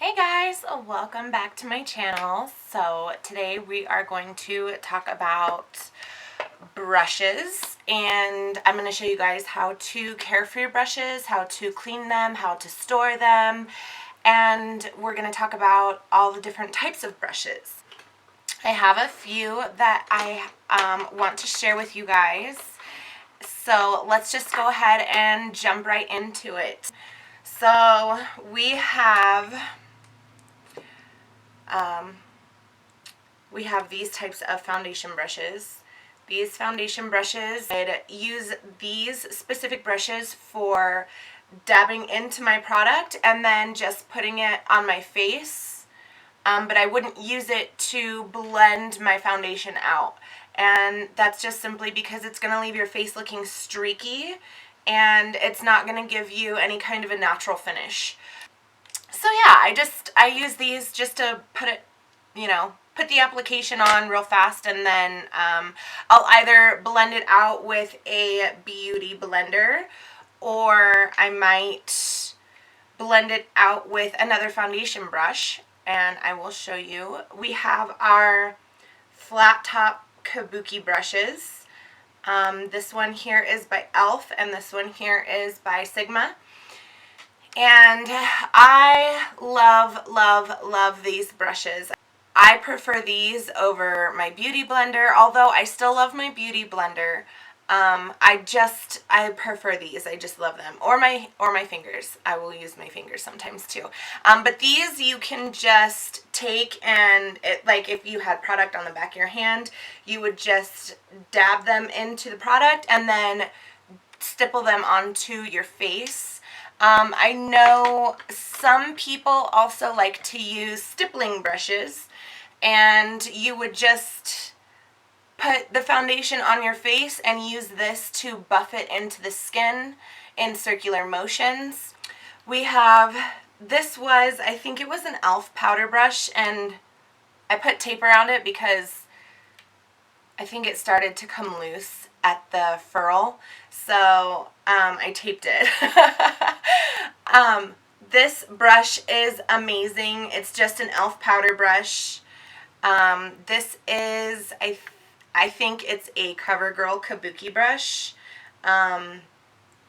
Hey guys, welcome back to my channel. So today we are going to talk about brushes, and I'm going to show you guys how to care for your brushes, how to clean them, how to store them, and we're going to talk about all the different types of brushes. I have a few that I want to share with you guys. So let's just go ahead and jump right into it. So we have um, these types of foundation brushes. These foundation brushes, I'd use these specific brushes for dabbing into my product and then just putting it on my face. But I wouldn't use it to blend my foundation out. And that's just simply because it's going to leave your face looking streaky and it's not going to give you any kind of a natural finish. So yeah, I use these just to put it, put the application on real fast, and then I'll either blend it out with a beauty blender, or I might blend it out with another foundation brush, and I will show you. We have our flat top kabuki brushes. This one here is by e.l.f. and this one here is by Sigma. And I love these brushes. I prefer these over my beauty blender, although I still love my beauty blender. I prefer these. I just love them. Or my fingers. I will use my fingers sometimes too. But these you can just take and, like if you had product on the back of your hand, you would just dab them into the product and then stipple them onto your face. I know some people also like to use stippling brushes, and you would just put the foundation on your face and use this to buff it into the skin in circular motions. We have, I think it was an e.l.f. powder brush, and I put tape around it because I think it started to come loose at the ferrule, so I taped it. This brush is amazing. It's just an e.l.f. powder brush. This is, I think it's a CoverGirl Kabuki brush.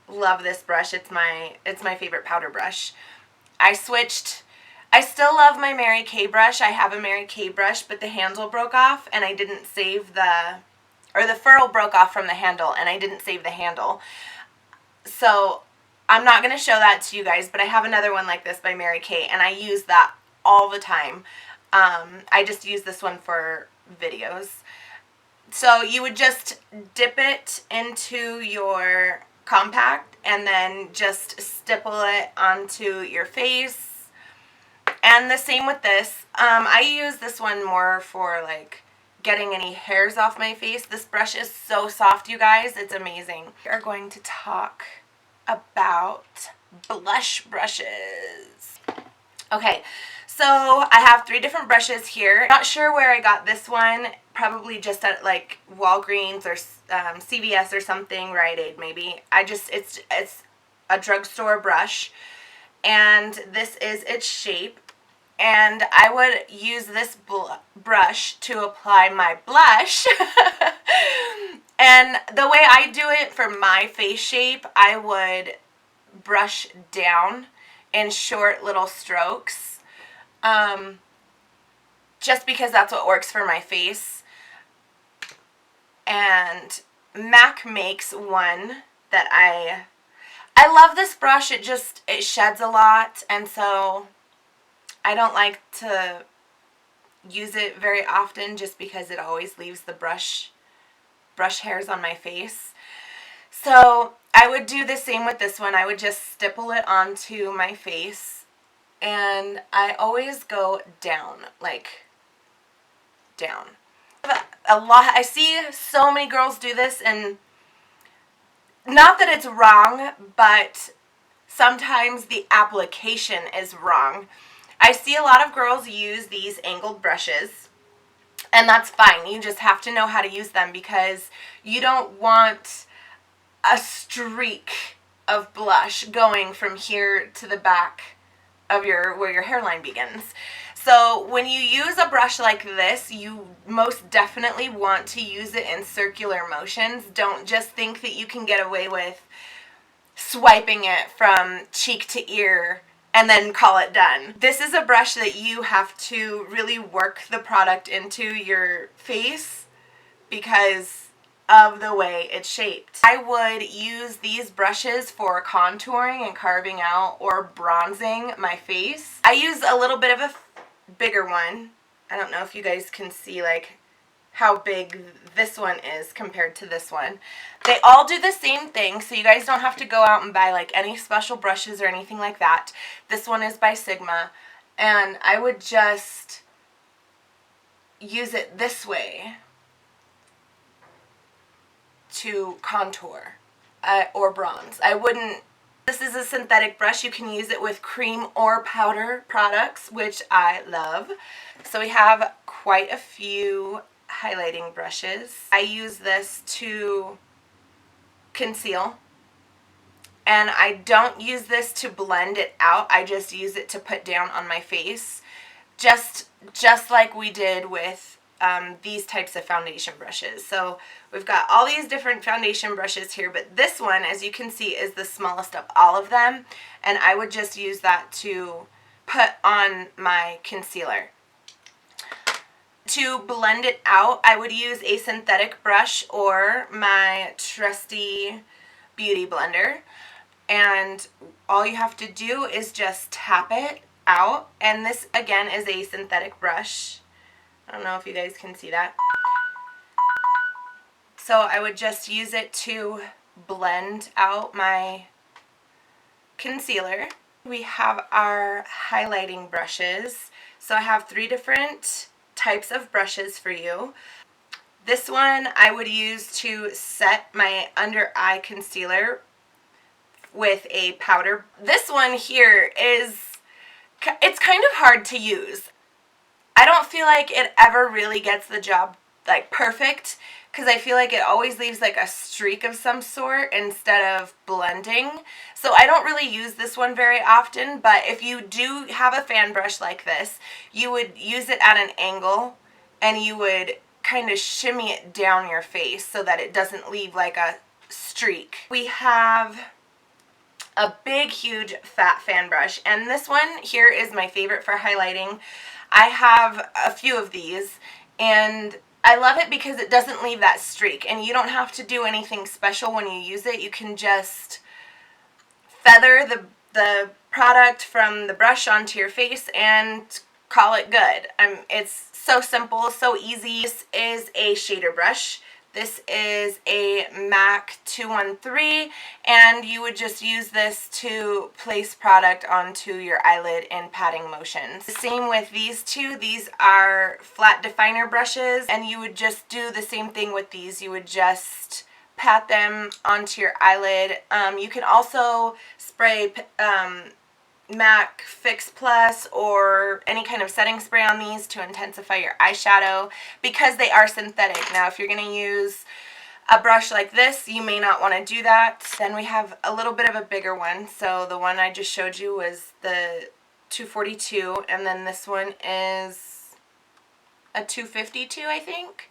Love this brush. It's my favorite powder brush. I still love my Mary Kay brush. I have a Mary Kay brush, but the handle broke off and I didn't save the ferrule broke off from the handle and I didn't save the handle. So I'm not going to show that to you guys, but I have another one like this by Mary Kay, and I use that all the time. I just use this one for videos. So you would just dip it into your compact and then just stipple it onto your face. And the same with this. I use this one more for like getting any hairs off my face. This brush is so soft, you guys. It's amazing. We are going to talk about blush brushes. Okay, so I have 3 different brushes here. Not sure where I got this one. Probably just at like Walgreens or CVS or something, Rite Aid maybe. It's a drugstore brush, and this is its shape. And I would use this brush to apply my blush. And the way I do it for my face shape, I would brush down in short little strokes. Just because that's what works for my face. And MAC makes one that I love this brush. It sheds a lot, and so I don't like to use it very often just because it always leaves the brush hairs on my face. So I would do the same with this one. I would just stipple it onto my face, and I always go down, like down. I see so many girls do this, and not that it's wrong, but sometimes the application is wrong. I see a lot of girls use these angled brushes, and that's fine. You just have to know how to use them because you don't want a streak of blush going from here to the back of where your hairline begins. So when you use a brush like this, you most definitely want to use it in circular motions. Don't just think that you can get away with swiping it from cheek to ear and then call it done. This is a brush that you have to really work the product into your face because of the way it's shaped. I would use these brushes for contouring and carving out or bronzing my face. I use a little bit of a bigger one. I don't know if you guys can see like how big this one is compared to this one. They all do the same thing, so you guys don't have to go out and buy like any special brushes or anything like that. This one is by Sigma, and I would just use it this way to contour or bronze. I wouldn't. This is a synthetic brush. You can use it with cream or powder products, which I love. So we have quite a few highlighting brushes. I use this to conceal, and I don't use this to blend it out. I just use it to put down on my face, just like we did with these types of foundation brushes. So we've got all these different foundation brushes here, but this one, as you can see, is the smallest of all of them, and I would just use that to put on my concealer. To blend it out, I would use a synthetic brush or my trusty beauty blender, and all you have to do is just tap it out, and this again is a synthetic brush. I don't know if you guys can see that. So I would just use it to blend out my concealer. We have our highlighting brushes. So I have 3 different types of brushes for you. This one I would use to set my under eye concealer with a powder. This one here it's kind of hard to use. I don't feel like it ever really gets the job like perfect, because I feel like it always leaves like a streak of some sort instead of blending. So I don't really use this one very often, but if you do have a fan brush like this, you would use it at an angle and you would kind of shimmy it down your face so that it doesn't leave like a streak. We have a big, huge, fat fan brush, and this one here is my favorite for highlighting. I have a few of these, and I love it because it doesn't leave that streak, and you don't have to do anything special when you use it. You can just feather the product from the brush onto your face and call it good. It's so simple, so easy. This is a shader brush. This is a MAC 213, and you would just use this to place product onto your eyelid in patting motions. The same with these two. These are flat definer brushes, and you would just do the same thing with these. You would just pat them onto your eyelid. You can also spray MAC Fix Plus or any kind of setting spray on these to intensify your eyeshadow because they are synthetic. Now, if you're going to use a brush like this, you may not want to do that. Then we have a little bit of a bigger one. So the one I just showed you was the 242, and then this one is a 252, I think.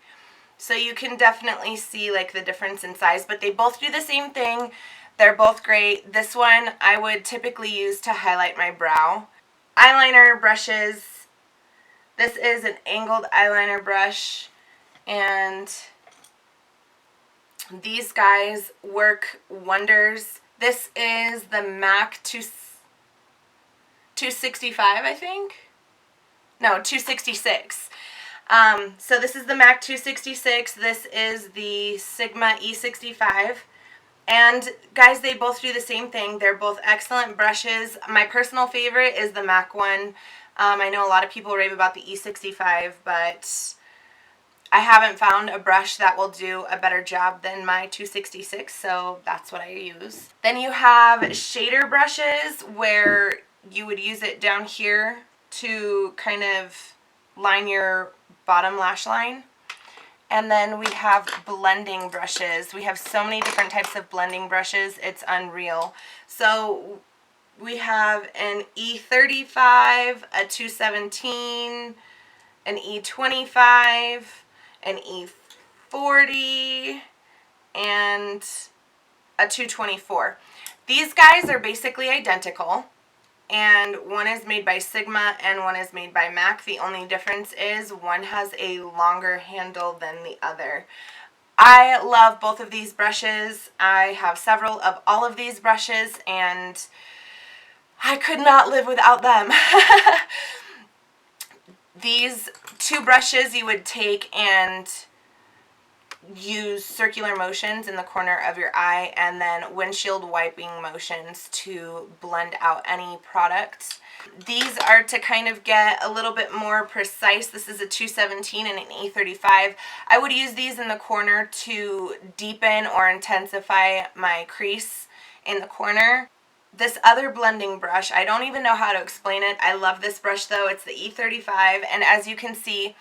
So you can definitely see like the difference in size, but they both do the same thing. They're both great. This one I would typically use to highlight my brow. Eyeliner brushes. This is an angled eyeliner brush, and these guys work wonders. This is the MAC 265, I think. No, 266. So this is the MAC 266. This is the Sigma E65. And guys, they both do the same thing. They're both excellent brushes. My personal favorite is the MAC one. I know a lot of people rave about the E65, but I haven't found a brush that will do a better job than my 266, so that's what I use. Then you have shader brushes where you would use it down here to kind of line your bottom lash line. And then we have blending brushes. We have so many different types of blending brushes. It's unreal. So we have an E35, a 217, an E25, an E40, and a 224. These guys are basically identical, and one is made by Sigma and one is made by MAC. The only difference is one has a longer handle than the other. I love both of these brushes. I have several of all of these brushes, and I could not live without them. These two brushes you would take and use circular motions in the corner of your eye and then windshield wiping motions to blend out any product. These are to kind of get a little bit more precise. This is a 217 and an E35. I would use these in the corner to deepen or intensify my crease in the corner. This other blending brush, I don't even know how to explain it. I love this brush though. It's the E35, and as you can see,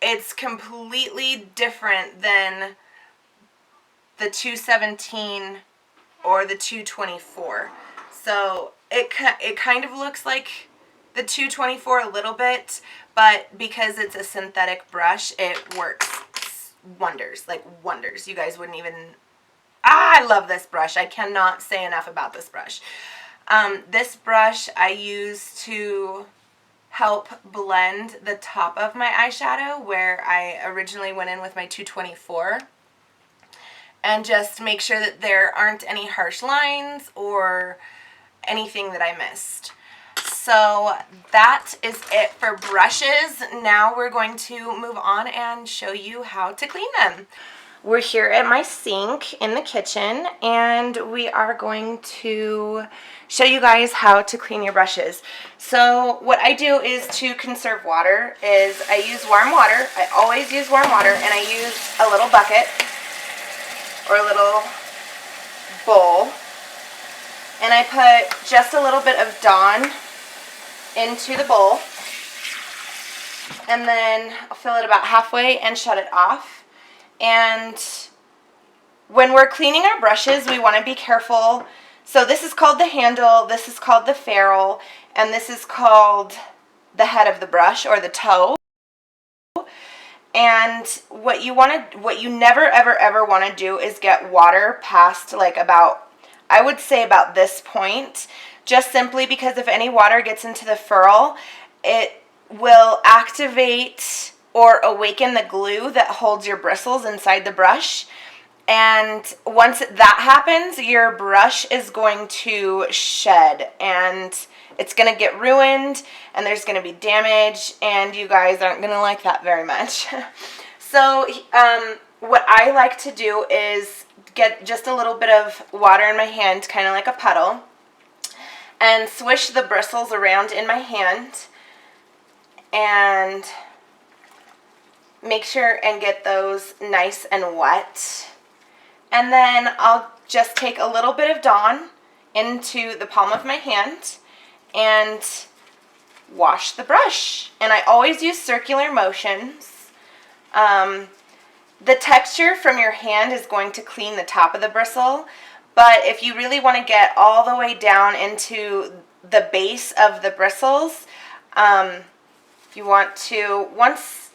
it's completely different than the 217 or the 224. So it kind of looks like the 224 a little bit, but because it's a synthetic brush, it works wonders, like wonders. You guys wouldn't even... I love this brush. I cannot say enough about this brush. This brush I use to help blend the top of my eyeshadow where I originally went in with my 224, and just make sure that there aren't any harsh lines or anything that I missed. So that is it for brushes. Now we're going to move on and show you how to clean them. We're here at my sink in the kitchen, and we are going to show you guys how to clean your brushes. So what I do is, to conserve water, is I use warm water. I always use warm water, and I use a little bucket or a little bowl, and I put just a little bit of Dawn into the bowl, and then I'll fill it about halfway and shut it off. And when we're cleaning our brushes, we want to be careful. So this is called the handle, this is called the ferrule, and this is called the head of the brush, or the toe. And what you never ever want to do is get water past, like, about, I would say about this point, just simply because if any water gets into the ferrule, it will activate or awaken the glue that holds your bristles inside the brush. And once that happens, your brush is going to shed, and it's going to get ruined, and there's going to be damage, and you guys aren't going to like that very much. So what I like to do is get just a little bit of water in my hand, kind of like a puddle, and swish the bristles around in my hand, and make sure and get those nice and wet. And then I'll just take a little bit of Dawn into the palm of my hand and wash the brush. And I always use circular motions. The texture from your hand is going to clean the top of the bristle, but if you really want to get all the way down into the base of the bristles, you want to, once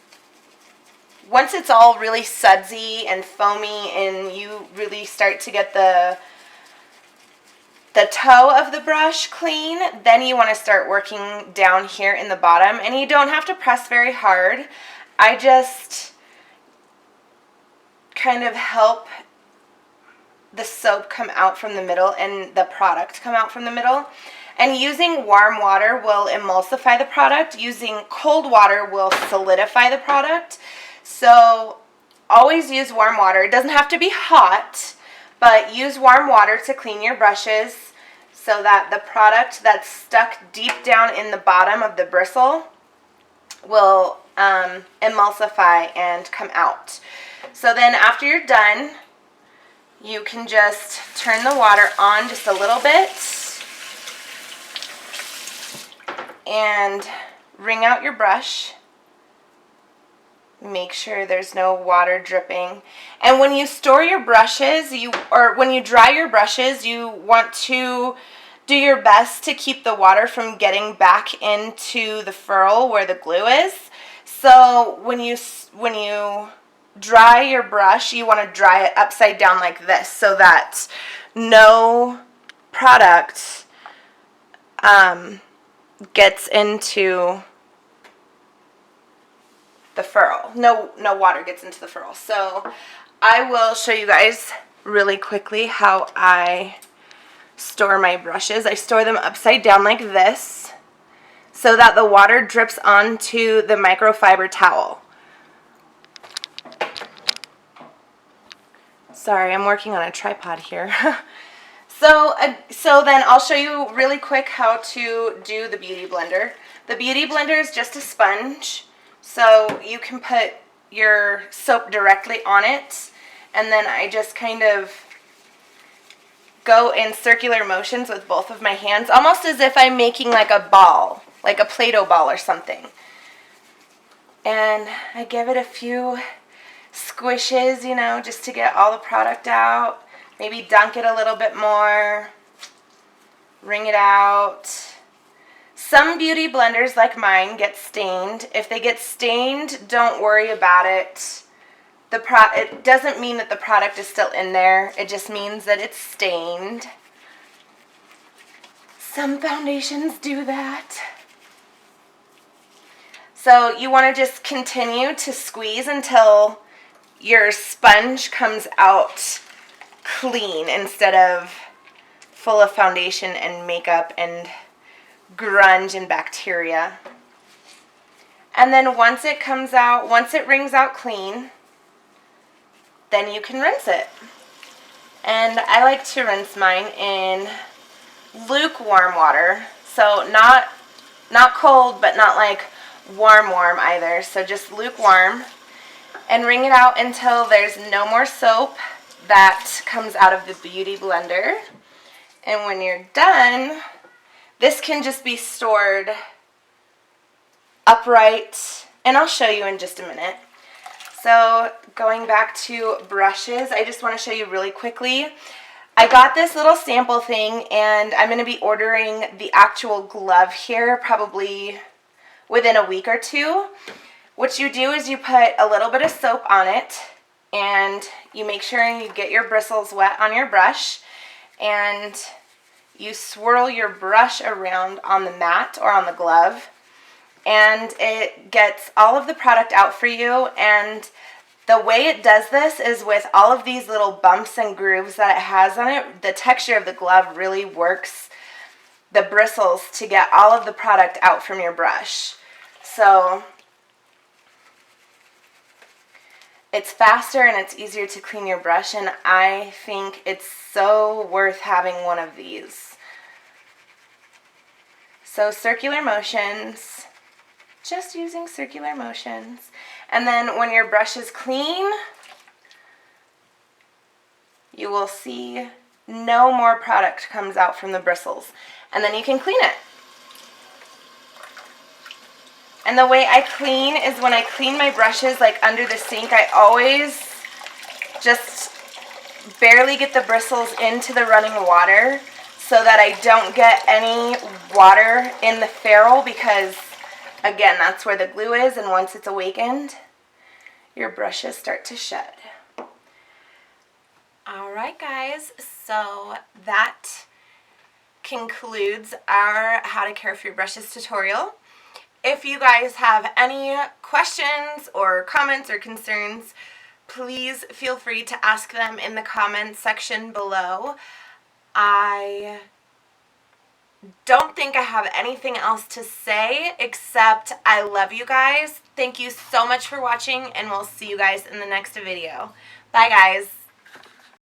it's all really sudsy and foamy and you really start to get the toe of the brush clean, then you want to start working down here in the bottom. And you don't have to press very hard. I just kind of help the soap come out from the middle and the product come out from the middle. And using warm water will emulsify the product. Using cold water will solidify the product. So always use warm water. It doesn't have to be hot, but use warm water to clean your brushes so that the product that's stuck deep down in the bottom of the bristle will emulsify and come out. So then after you're done, you can just turn the water on just a little bit and wring out your brush. Make sure there's no water dripping. And when you store your brushes, when you dry your brushes, you want to do your best to keep the water from getting back into the ferrule where the glue is. So when you dry your brush, you want to dry it upside down like this so that no product gets into the ferrule. No water gets into the ferrule. So I will show you guys really quickly how I store my brushes. I store them upside down like this so that the water drips onto the microfiber towel. Sorry, I'm working on a tripod here. So then I'll show you really quick how to do the Beauty Blender. The Beauty Blender is just a sponge, so you can put your soap directly on it, and then I just kind of go in circular motions with both of my hands, almost as if I'm making like a ball, like a Play-Doh ball or something. And I give it a few squishes, you know, just to get all the product out. Maybe dunk it a little bit more, wring it out. Some beauty blenders like mine get stained. If they get stained, don't worry about it. It doesn't mean that the product is still in there. It just means that it's stained. Some foundations do that. So you want to just continue to squeeze until your sponge comes out clean instead of full of foundation and makeup and grunge and bacteria. And then once it comes out, once it wrings out clean, then you can rinse it. And I like to rinse mine in lukewarm water. So not cold, but not like warm either. So just lukewarm. And wring it out until there's no more soap that comes out of the Beauty Blender. And when you're done, this can just be stored upright, and I'll show you in just a minute. So going back to brushes, I just want to show you really quickly. I got this little sample thing, and I'm going to be ordering the actual glove here probably within a week or two. What you do is you put a little bit of soap on it, and you make sure you get your bristles wet on your brush, and you swirl your brush around on the mat or on the glove, and it gets all of the product out for you. And the way it does this is with all of these little bumps and grooves that it has on it. The texture of the glove really works the bristles to get all of the product out from your brush. So it's faster and it's easier to clean your brush, and I think it's so worth having one of these. So circular motions, just using circular motions. And then when your brush is clean, you will see no more product comes out from the bristles. And then you can clean it. And the way I clean is when I clean my brushes, like under the sink, I always just barely get the bristles into the running water so that I don't get any water in the ferrule, because again, that's where the glue is, and once it's awakened, your brushes start to shed. Alright guys, so that concludes our How to Care for Your Brushes tutorial. If you guys have any questions or comments or concerns, please feel free to ask them in the comments section below. I don't think I have anything else to say except I love you guys. Thank you so much for watching, and we'll see you guys in the next video. Bye guys.